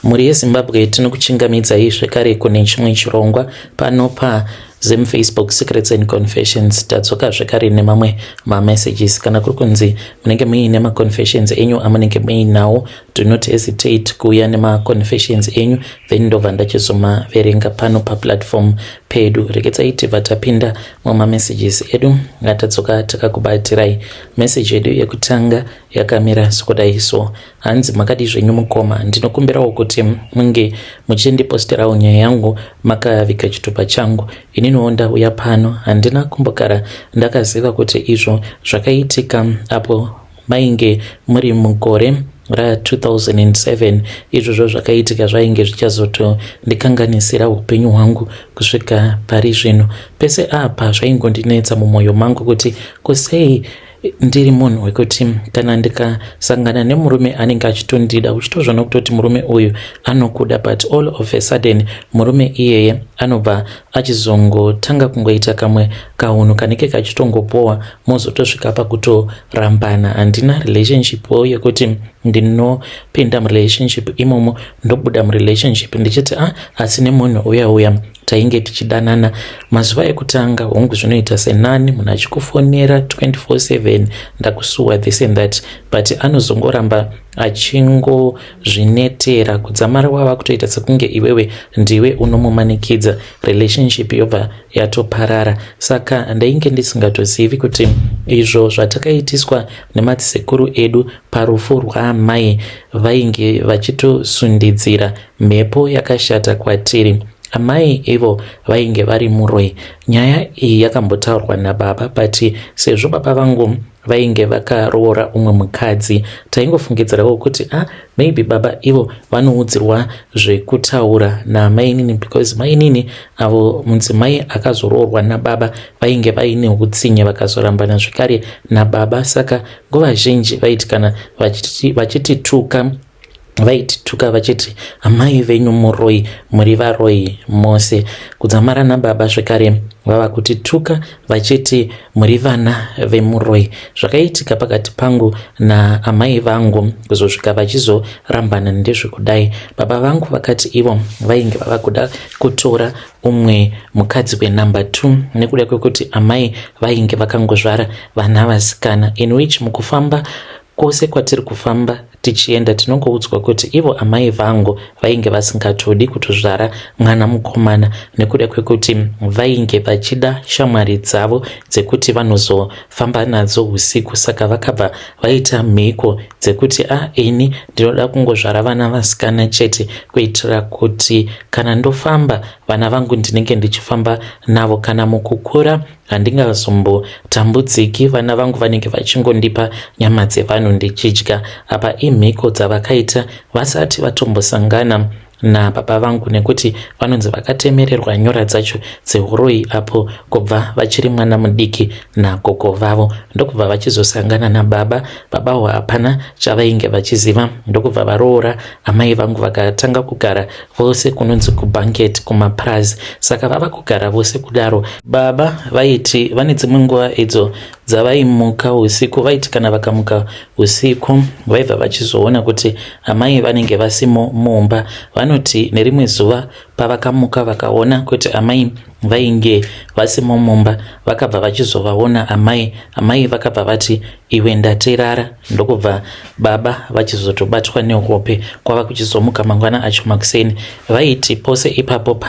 Muri yeZimbabwe tinokuchingamidzai zvekare kune chimwe chirongwa pano paZim Facebook Secrets and Confessions. Tadzoka zvekare nemamwe mamessages. Kana kuri kunzi munenge muine maconfessions enyu amunenge muinawo, do not hesitate kuuya nemaconfessions enyu, then ndobva ndachizomaverenga pano paplatform pedu. Rekedzai tibva tapinda mumamessages edu. Ngatadzoka takakubatirai message yedu yekutanga yakamira sekudai. So hanzi makadi zvenyu mukoma, ndinokumbirawo kuti munge muchindiposterawo nyaya yangu makavika chitupa changu. Ininiwo ndauya pano handina kumbogara ndakaziva kuti izvo zvakaitika apo mainge muri mugore ra2007. izvozvo zvakaitika zvainge zvichazotondikanganisira upenyu hwangu kusvika pari zvino. Pese apa zvaingondinetsa mumwoyo mangu kuti kusei ndiri munhu wekuti kana ndikasangana nemurume anenge achitondida uchitozvona kutoti murume uyu anokuda, but all of a sudden murume iyeye anobva achizongotanga kungoita kamwe kaunhu kanenge kachitongopowa mozotosvika pakutorambana. Handina relationship yekuti ndinopinda murelationship imomo ndobuda murelationship ndichiti asi nemunhu uya tainge tichidanana mazuva ekutanga hongu zvinoita senani, munhu achikufonera 24/7 ndakusuwa this and that, but anozongoramba achingozvinetera kudzamara wava kutoita sekunge iwewe ndiwe unomumanikidza, relationship yobva yatoparara. Saka ndainge ndisingatozivi kuti izvo zvatakaitiswa nemadzsekuru edu parufu rwaamai vainge vachitosundidzira mhepo yakashata kwatiri. Amai ivo vainge vari muroi. Nyaya iyi yakambotaurwa nababa, but sezvo baba vangu vainge vakaroora umwe mukadzi, taingofungidzirawo kuti maybe baba ivo vanoudzirwa zvekutaura namainini, because mainini avo mudzimai akazoroorwa nababa vainge vaine utsinye vakazorambana zvekare nababa. Saka nguva zhinji vaiti kana vachitituka vaitituka vachiti amai venyu muroi, muri varoi mose. Kudzamara nababa zvekare vava kutituka vachiti muri vana vemuroi. Zvakaitika pakati pangu naamai vangu kuzosvika vachizorambana ndezvekudai. Baba vangu vakati ivo vainge vava kuda kutora umwe mukadzi wenumber 2 nekuda kwekuti amai vainge vakangozvara vana vasikana, in which mukufamba kwose kwatiri kufamba tichienda tinongoudzwa kuti ivo amai vangu vainge vasingatodi kutozvara mwana mukomana nekuda kwekuti vainge vachida shamwari dzavo dzekuti vanozofamba nadzo usiku. Saka vakabva vaita mhiko dzekuti ini ndinoda kungozvara vana vasikana chete kuitira kuti kana ndofamba vana vangu ndinenge ndichifamba navo, kana mukukura handingazombotambudziki, vana vangu vanenge vachingondipa nyama dzevanhu ndichidya. Apa imhiko dzavakaita vasati vatombosangana nababa vangu, nekuti vanonzi vakatemererwa nyora dzacho dzeuroi apo kubva vachiri mwana mudiki nagogo vavo, ndokubva vachizosangana nababa. Babawo hapana chavainge vachiziva, ndokubva varoora amai vangu vakatanga kugara vose kunonzi kubhanketi kumaprazi. Saka vava kugara vose kudaro. Baba vaiti vane dzimwe nguva idzo dzavaimuka usiku, vaiti kana vakamuka usiku vaibva vachizoona kuti amai vanenge vasimo mumba. Vanoti nerimwe zuva pavakamuka vakaona kuti amai vainge vasimo mumba, vakabva vachizovaona amai vakabva vati iwe ndaterara, ndokubva baba vachizotobatwa nehope kwava kuchizomuka mangwana acho makuseni. Vaiti pose ipapo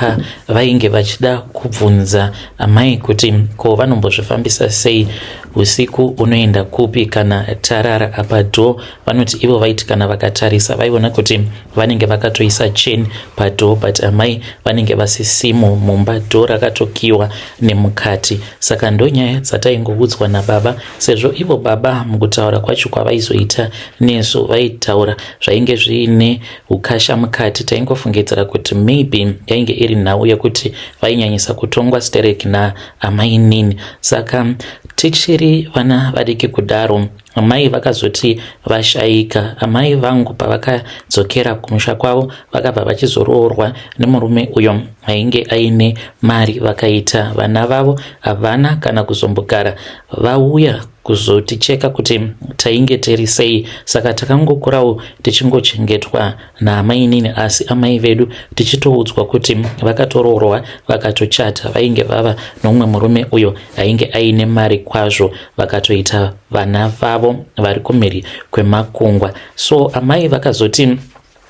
vainge vachida kubvunza amai kuti ko vanombozvifambisa sei usiku, unoenda kupi kana tarara apa dho. Vanoti ivo vaiti kana vakatarisa vaiona kuti vanenge vakatoisa cheni padho, but amai vanenge vasisimo mumba, dho rakatokiwa nemukati. Saka ndo nyaya dzataingoudzwa nababa, sezvo ivo baba mukutaura kwacho kwavaizoita nesu vaitaura zvainge zviine ukasha mukati. Taingofungidzira kuti maybe yainge iri nhau yekuti vainyanyisa kutongwa stereki naamai nini. Saka tichiri vana vadiki kudaro, amai vakazoti vashayika. Amai vangu pavakadzokera kumusha kwavo vakabva vachizoroorwa nemurume uyo ainge aine mari, vakaita vana vavo havana kana kuzombogara vauya kuzoticheka kuti tainge tiri sei. Saka takangokurawo tichingochengetwa naamai nini, asi amai vedu tichitoudzwa kuti vakatoroorwa vakatochata, vainge vava nomumwe murume uyo ainge aine mari kwazvo, vakatoita vana vavo vari kumhiri kwemakungwa. So amai vakazoti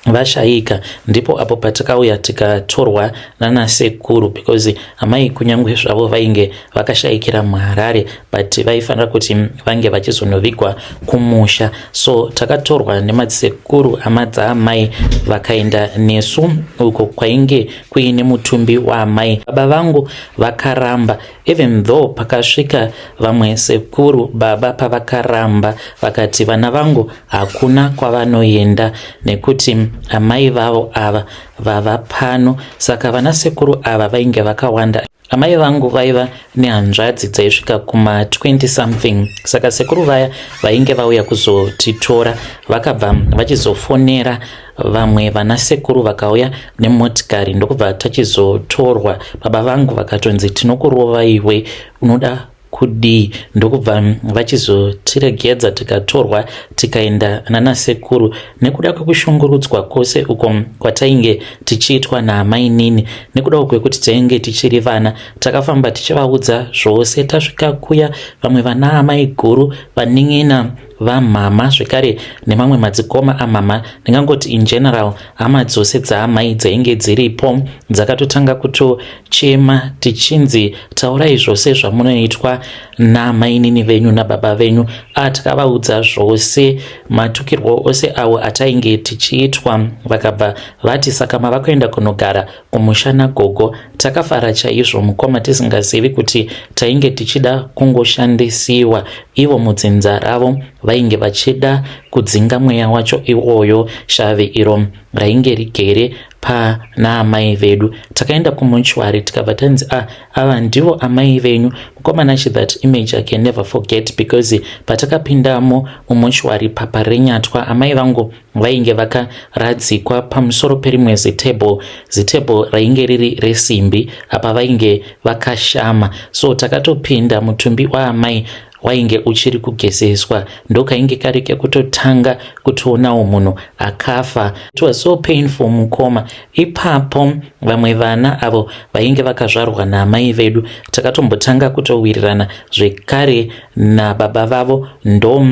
vashayika, ndipo apo patakauya tikatorwa nanasekuru, because amai kunyangwe zvavo vainge vakashayikira muHarare, but vaifanira kuti vange vachizonovigwa kumusha. So takatorwa nemadzisekuru amadzaamai vakaenda nesu uko kwainge kuine mutumbi waamai. Baba vangu vakaramba, even though pakasvika vamwe sekuru baba pavakaramba vakati vana vangu hakuna kwavanoenda nekuti amai vavo ava vava pano. Saka vana sekuru ava vainge vakawanda. Amai vangu vaiva nehanzvadzi dzaisvika kuma 20 something. Saka sekuru vaya vainge vauya kuzotitora vakabva vachizofonera vamwe vana sekuru vakauya nemotikari, ndokubva tachizotorwa. Baba vangu vakatonzi tinokurova iwe, unoda kudii? Ndokubva vachizotiregedza tikatorwa tikaenda nanasekuru. Nekuda kwekushungurudzwa kwose uko kwatainge tichiitwa naamai nini, nekuda kwekuti tainge tichiri vana, takafamba tichivaudza zvose. Tasvika kuya vamwe vana amai guru vaning'ina vamama zvekare nemamwe madzikoma amama, ndingangoti in general hama dzose dzaamai dzainge dziripo dzakatotanga kutochema tichinzi taurai zvose zvamunoitwa naamai nini venyu nababa venyu. Takavaudza zvose matukirwo ose awo atainge tichiitwa. Vakabva vati saka mava kuenda kunogara kumusha nagogo. Takafara chaizvo mukoma tisingazivi kuti tainge tichida kungoshandisiwa. Ivo mudzinza ravo vainge vachida kudzinga mweya wacho iwoyo, shave iro rainge rigere pana amai vedu. Takaenda kumuchwari tikabva tanzi ava ndivo amai venyu. Mukomana said that image I can never forget, because patakapindamo mumuchwari paparinyatwa amai vangu vainge vakaradzikwa pamusoro perimwe zitebho rainge riri resimbi, apa vainge vakashama. So takatopinda mutumbi waamai wainge uchiri kugezeswa, ndokainge kari kekutotanga kutoonawo munhu akafa. It was so painful mukoma. Ipapo vamwe vana avo vainge vakazvarwa naamai vedu takatombotanga kutowirirana zvekare nababa vavo, ndo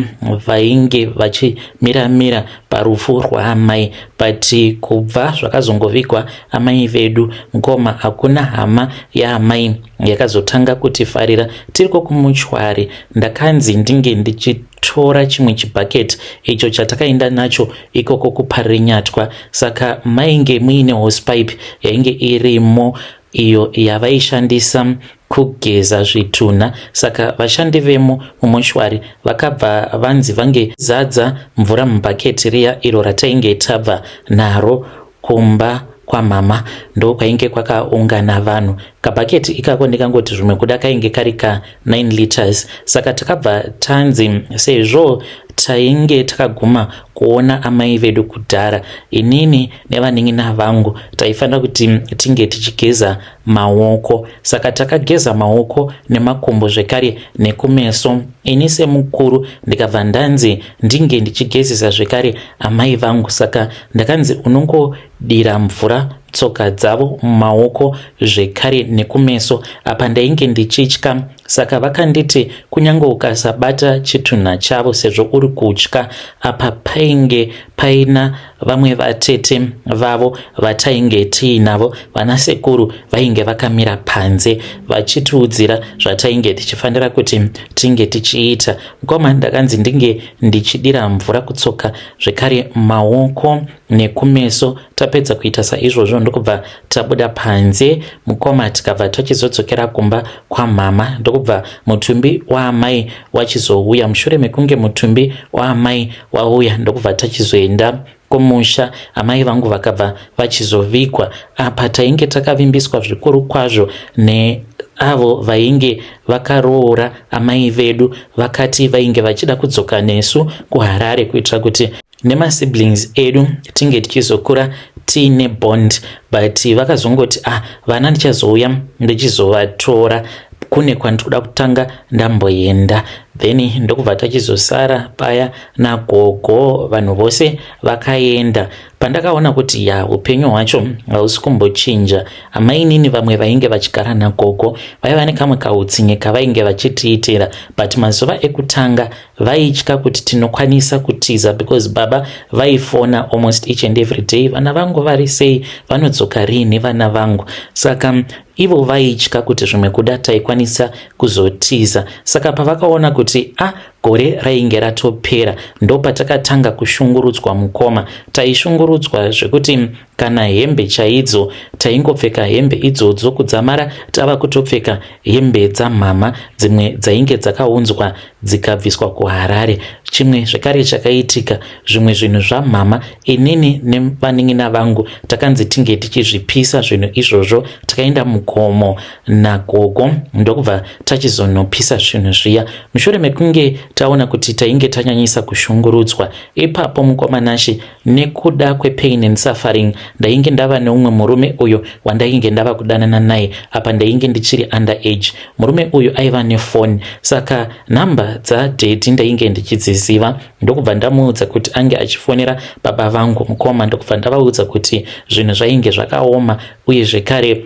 vainge vachimiramira parufu rwaamai. But kubva zvakazongovigwa amai vedu mukoma, hakuna hama yaamai yakazotanga kutifarira. Tiriko kumuchwari ndakanzi ndinge ndichitora chimwe chibhaketi icho chatakaenda nacho ikoko kuparinyatwa. Saka mainge muine hosepipe yainge irimo iyo yavaishandisa kugeza zvitunha. Saka vashandi vemo mumuchwari vakabva vanzi vange zadza mvura mubhaketi riya iro ratainge tabva naro kumba kwamama, ndo kwainge kwakaungana vanhu. Kabhaketi ikako ndikangoti zvimwe kuda kainge kari ka 9 liters. Saka takabva tanzi sezvo tainge takaguma kuona amai vedu kudhara, inini nevaning'ina vangu taifanira kuti tinge tichigeza maoko. Saka takageza maoko nemakumbo zvekare nekumeso. Ini semukuru ndikabva ndanzi ndinge ndichigezesa zvekare amai vangu. Saka ndakanzi unongodira mvura tsoka dzavo mumaoko zvekare nekumeso. Apa ndainge ndichitya. Saka vakanditi kunyange ukasabata chitunha chavo sezvo uri kutya, apa painge paina vamwe vatete vavo vatainge tiinavo, vana sekuru vainge vakamira panze vachitiudzira zvatainge tichifanira kuti tinge tichiita. Mukoma ndakanzi ndinge ndichidira mvura kutsoka zvekare maoko nekumeso. Tapedza kuita saizvozvo ndokubva tabuda panze. Mukoma tikabva tachizodzokera kumba kwamama, ndokubva mutumbi waamai wachizouya. Mushure mekunge mutumbi waamai wauya, ndokubva tachizoenda kumusha. Amai vangu vakabva vachizovigwa. Apa tainge takavimbiswa zvikuru kwazvo neavo vainge vakaroora amai vedu. Vakati vainge vachida kudzoka nesu kuHarare kuitira kuti nemasiblings edu tinge tichizokura tiine bond, but vakazongoti vana ndichazouya ndichizovatora kune kwandikuda kutanga ndamboenda. then ndokubva tachizosara paya nagogo. Vanhu vose vakaenda. Pandakaona kuti upenyu hwacho hausi kumbochinja, amainini vamwe vainge vachigara nagogo vaiva nekamwe kautsinye kavainge vachitiitira, but mazuva ekutanga vaitya kuti tinokwanisa kutiza because baba vaifona almost each and every day, vana vangu vari sei, vanodzoka rini vana vangu. Saka ivo vaitya kuti zvimwe kuda taikwanisa kuzotiza. Saka pavakaona kuti gore rainge ratopera, ndo patakatanga kushungurudzwa mukoma. Taishungurudzwa zvekuti kana hembe chaidzo taingopfeka hembe idzodzo, kudzamara tava kutopfeka hembe dzamama dzimwe dzainge dzakaunzwa dzikabviswa kuHarare. Chimwe zvekare chakaitika, zvimwe zvinhu zvamama inini nevanin'ina vangu takanzi tinge tichizvipisa zvinhu izvozvo. Takaenda mugomo nagogo ndokubva tachizonopisa zvinhu zviya. Mushure mekunge taona kuti tainge tanyanyisa kushungurudzwa, ipapo mukomanashi nekuda kwepain and suffering ndainge ndava neumwe murume uyo wandainge ndava kudanana naye apa ndainge ndichiri underage. Murume uyu aiva nefoni, saka nhamba dzadate ndainge ndichidziziva. Ndokubva ndamuudza kuti ange achifonera baba vangu mukoma. Ndokubva ndavaudza kuti zvinhu zvainge zvakaoma uye zvekare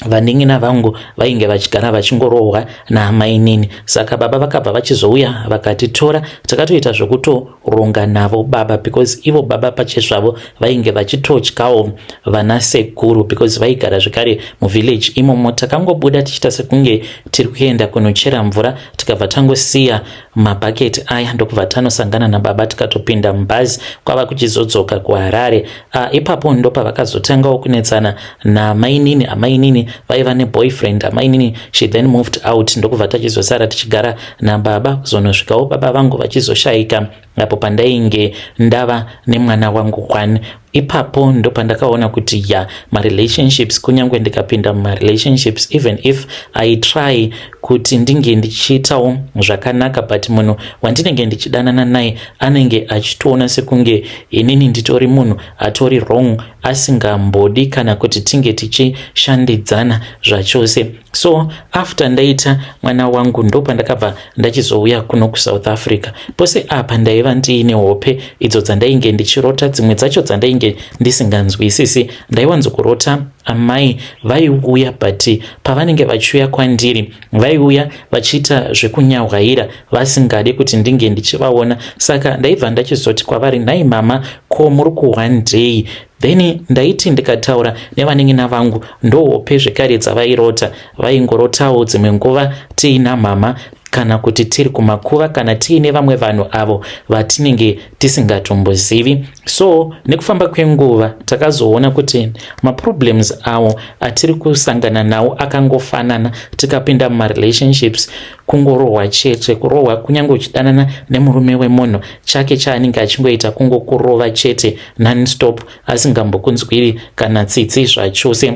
vanin'ina vangu vainge vachigara vachingorohwa naamainini. Saka baba vakabva vachizouya vakatitora, takatoita zvokutoronga navo baba because ivo baba pachezvavo vainge vachitotyawo vana sekuru because vaigara zvekare muvillage imomo. Takangobuda tichita sekunge tiri kuenda kunochera mvura, tikabva tangosiya mabhaketi aya ndokubva tanosangana nababa tikatopinda mubhazi kwava kuchizodzoka kuHarare. Ipapo ndopavakazotangawo kunetsana namainini. Amainini vaiva neboyfriend. Amainini she then moved out. Ndokubva tachizosara tichigara nababa kuzonosvikawo baba vangu vachizoshayika apo pandainge ndava nemwana wangu Juan. Ipapo ndo pandakaona kuti marelationships, kunyange ndikapinda mumarelationships, even if I try kuti ndinge ndichiitawo zvakanaka, but munhu wandinenge ndichidanana naye anenge achitoona sekunge inini nditori munhu atori wrong, asingambodi kana kuti tinge tichishandidzana zvachose. So after ndaita mwana wangu ndo pandakabva ndachizouya kuno kuSouth Africa. Pose apa ndaiva ndiine hope idzo dzandainge ndichirota, dzimwe dzacho dzandainge ndisinganzwisisi. Ndaiwanzokurota amai vaiuya, but pavanenge vachiuya kwandiri vaiuya vachiita zvekunyahwaira vasingade kuti ndinge ndichivaona. Saka ndaibva ndachizoti kwavari, nhai mama, ko muri ku1 day? Then ndaiti ndikataura nevanin'ina vangu ndo hope zvekare dzavairota. Vaingorotawo dzimwe nguva tiina mama kana kuti tiri kumakuva kana tiine vamwe vanhu avo vatinenge tisingatombozivi. So nekufamba kwenguva takazoona kuti maproblems avo atiri kusangana nawo akangofanana. Tikapinda mumarelationships kungorohwa chete, kurohwa kunyange uchidanana nemurume wemunhu chake chaanenge achingoita kungokurova chete non-stop asingambokunzwiri kana tsitsi zvachose.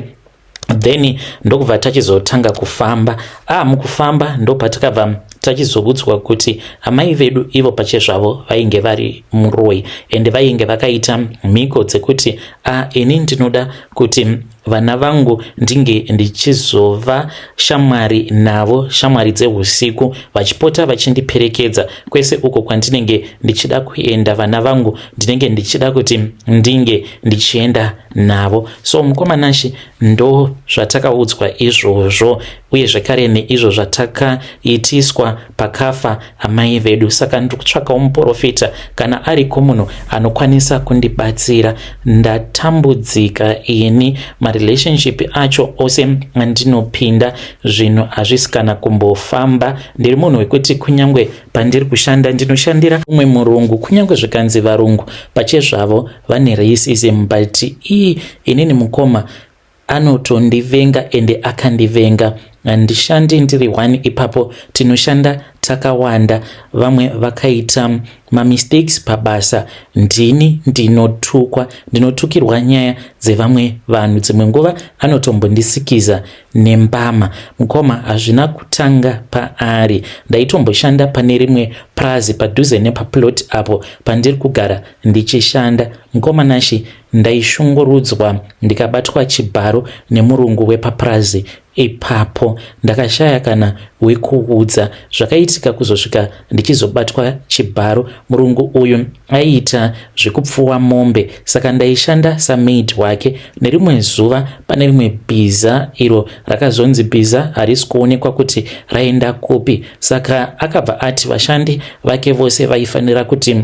Then ndokubva tachizotanga kufamba. Mukufamba ndo patakabva tachizobudzwa kuti amai vedu ivo pachezvavo vainge vari muroi ende vainge vakaita mhiko dzekuti ini ndinoda kuti vana vangu ndinge ndichizova shamwari navo, shamwari dzeusiku, vachipota vachindiperekedza kwese uko kwandinenge ndichida kuenda. Vana vangu ndinenge ndichida kuti ndinge ndichienda navo. So mukomanashi ndo zvatakaudzwa izvozvo, uye zvekare neizvo zvatakaitiswa pakafa amai vedu. Saka ndikutsvakawo muprofita kana ariko munhu anokwanisa kundibatsira. Ndatambudzika ini, marelationship acho ose andinopinda zvinhu hazvisi kana kumbofamba. Ndiri munhu wekuti kunyange pandiri kushanda ndinoshandira umwe murungu, kunyange zvikanzi varungu pachezvavo vane racism, but inini mukoma anotondivenga ende akandivenga. Handishandi ndiri one, ipapo tinoshanda takawanda. Vamwe vakaita mistakes pabasa, ndini ndinotukirwa nyaya dzevamwe vanhu. Dzimwe nguva anotombondisikiza nembama. Mukoma hazvina kutanga paari. Ndaitomboshanda pane rimwe prazi padhuze nepaplot apo pandiri kugara ndichishanda. Mukoma nashi ndaishungurudzwa ndikabatwa chibharo nemurungu wepaprazi ipapo ndakashaya kana wekuudza zvakaitika kuzosvika ndichizobatwa chibharo. Murungu uyu aiita zvekupfuwa mombe, saka ndaishanda samaid wake. Nerimwe zuva pane rimwe bhiza iro rakazonzi bhiza harisi kuonekwa kuti raenda kupi, saka akabva ati vashandi vake vose vaifanira kuti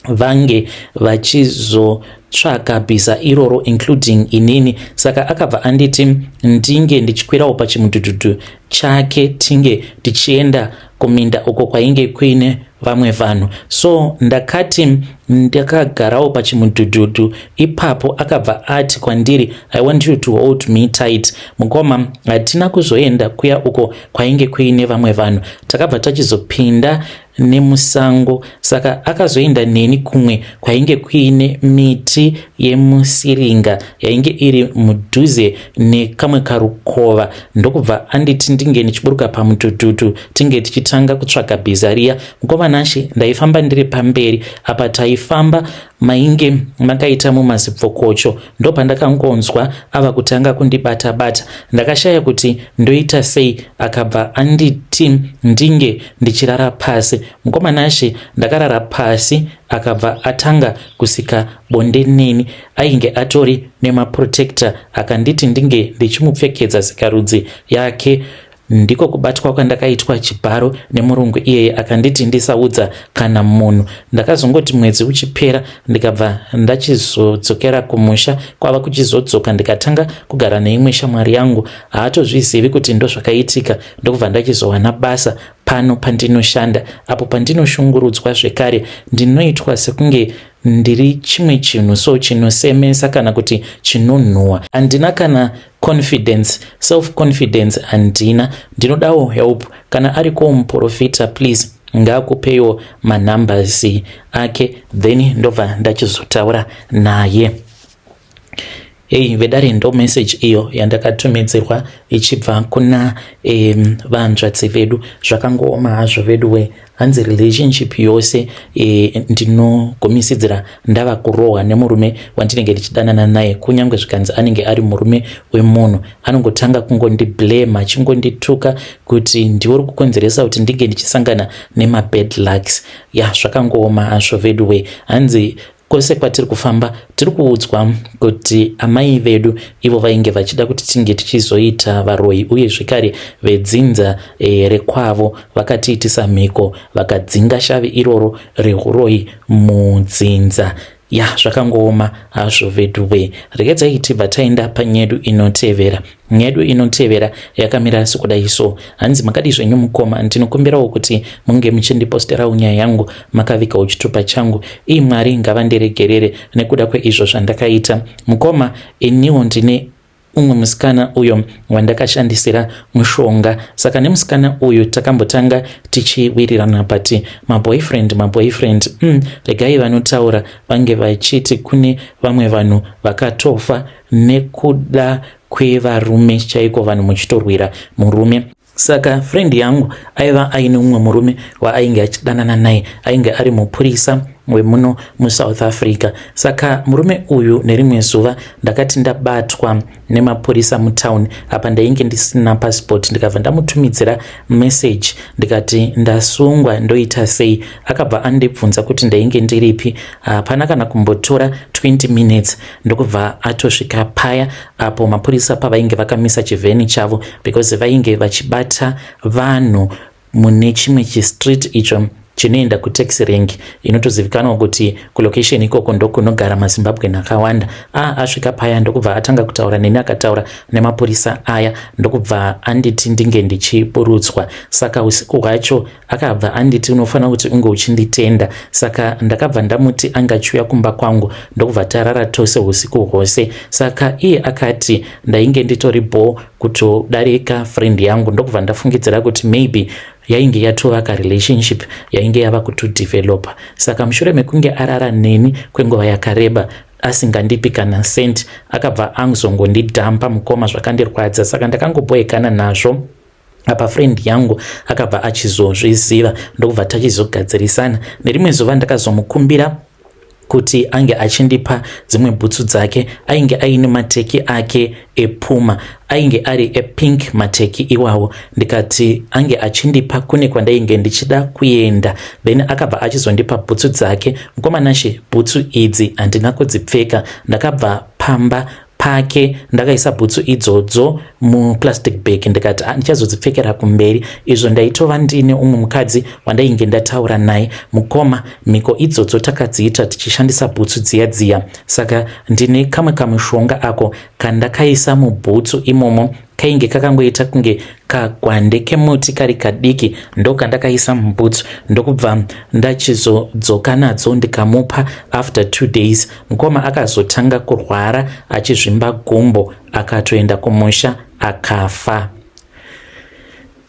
vange vachizotsvaka bhiza iroro including inini. Saka akabva anditi ndinge ndichikwirawo pachimudhudhudhu chake tinge tichienda kuminda uko kwainge kuine vamwe vanhu. So ndakati ndakagarawo pachimudhudhudhu, ipapo akabva ati kwandiri, I want you to hold me tight. Mukoma hatina kuzoenda kuya uko kwainge kuine vamwe vanhu, takabva tachizopinda nemusango. Saka akazoenda neni kumwe kwainge kuine miti yemusiringa yainge iri mudhuze nekamwe karukova. Ndokubva anditi ndinge ndichiburuka pamudhudhudhu tinge tichitanga kutsvaga bhiza riya. Mukoma nashe ndaifamba ndiri pamberi, apa taifamba mainge makaita mumazipfokocho. Ndo pandakangonzwa ava kutanga kundibata-bata, ndakashaya kuti ndoita sei. Akabva anditi ndinge ndichirara pasi. Mukoma nashe ndakarara pasi, akabva atanga kusika bonde neni. Ainge atori nemaprotector, akanditi ndinge ndichimupfekedza zikarudzi yake. Ndiko kubatwa kwandakaitwa chibharo nemurungu iyeye, akanditi ndisaudza kana munhu. Ndakazongoti mwedzi uchipera ndikabva ndachizodzokera kumusha, kwava kuchizodzoka ndikatanga kugara neimwe shamwari yangu. Haatozvizivi kuti ndo zvakaitika. Ndokubva ndachizowana basa pano pandinoshanda, apo pandinoshungurudzwa zvekare. Ndinoitwa sekunge ndiri chimwe chinhu, so chinosemesa kana kuti chinonhuhwa. Handina kana confidence, self-confidence handina. Ndinodawo help. Kana ariko muprofita, please ngaakupewo manumbers ake, then ndobva ndachizotaura naye. Hey, vedare ndo message iyo yandakatumidzirwa ichibva kuna vanzvadzi vedu. Zvakangooma hazvo vedu we, hanzi relationship yose ndinogomisidzira ndava kurohwa nemurume wandinenge ndichidanana naye. Kunyange zvikanzi anenge ari murume wemunhu, anongotanga kungondiblame, achingondituka kuti ndiuri kukonzeresa kuti ndinge ndichisangana nema-bad lucks. Ya, zvakangooma hazvo vedu we. Hanzi kwose kwatiri kufamba tiri kuudzwa kuti amai vedu ivo vainge vachida kuti tinge tichizoita varoyi, uye zvekare vedzinza rekwavo vakatiitisa mhiko vakadzinga shavi iroro reuroyi mudzinza. Ya, zvakangooma hazvo vedu we. Regedzai tibva taenda panyedu inotevera. Nyedu inotevera yakamira sekudai so. Hanzi makadi zvenyu mukoma, ndinokumbirawo kuti munge muchindiposterawo nyaya yangu makavikawo chitupa changu. Ii Mwari ngavandiregerere nekuda kweizvo zvandakaita. Mukoma, iniwo ndine umwe musikana uyo wandakashandisira mushonga, saka nemusikana uyu takambotanga tichiwirirana pati maboyfriend. Regai vanotaura vange vachiti kune vamwe vanhu vakatofa nekuda kwevarume chaiko, vanhu muchitorwira murume. Saka friend yangu aiva aine umwe murume waainge achidanana naye, ainge ari mupurisa wemuno muSouth Africa. Saka murume uyu nerimwe zuva ndakati ndabatwa nemapurisa mutown, apa ndainge ndisina passport, ndikabva ndamutumidzira message ndikati ndasungwa ndoita sei. Akabva andibvunza kuti ndainge ndiripi. Hapana kana kumbotora 20 minutes ndokubva atosvika paya apo mapurisa pavainge vakamisa chivheni chavo, because vainge vachibata vanhu mune chimwe chistreet icho chinoenda kutaxi rank inotozivikanwa kuti kulocation ikoko ndokunogara maZimbabwe akawanda. Asvika paya ndokubva atanga kutaura neni, akataura nemapurisa aya, ndokubva anditi ndinge ndichiburudzwa. Saka usiku hwacho akabva anditi unofanira kuti unge uchinditenda. Saka ndakabva ndamuti angachiuya kumba kwangu, ndokubva tarara tose usiku hwose. Saka iye akati ndainge nditori bo kutodarika friend yangu, ndokubva ndafungidzira kuti maybe yainge yatovaka relationship yainge yava kutodevelopa. Saka mushure mekunge arara neni kwenguva yakareba asingandipi kana sent, akabva angozongondidhampa mukoma, zvakandirwadza. Saka ndakangoboekana nazvo. Apa friend yangu akabva achizozviziva, ndokubva tachizogadzirisana. Nerimwe zuva ndakazomukumbira kuti ange achindipa dzimwe bhutsu dzake ainge aine mateki ake epuma, ainge ari epink mateki iwawo. Ndikati ange achindipa kune kwandainge ndichida kuenda, then akabva achizondipa bhutsu dzake. Mukomanashe, bhutsu idzi handina kudzipfeka, ndakabva pamba pake ndakaisa bhutsu idzodzo muplastic bag, ndikati ndichazodzipfekera kumberi. Izvo ndaitova ndine umwe mukadzi wandainge ndataura naye. Mukoma, mhiko idzodzo takadziita tichishandisa bhutsu dziya. Saka ndine kamwe kamushonga ako kandakaisa mubhutsu imomo, kainge kakangoita kunge kagwande kemuti kari kadiki, ndokandakaisa mubhutsu. Ndokubva ndachizodzoka nadzo ndikamupa. After 2 days mukoma akazotanga kurwara achizvimba gumbo, akatoenda kumusha akafa.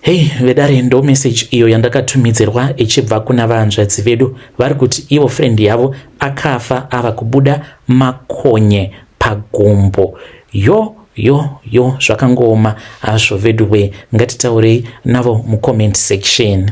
Hei vedare, ndo message iyo yandakatumidzirwa ichibva kuna vahanzvadzi vedu. Vari kuti ivo friend yavo akafa ava kubuda makonye pagumbo. Yo zvakangooma hazvo vedu we. Ngatitaurei navo mucomment section.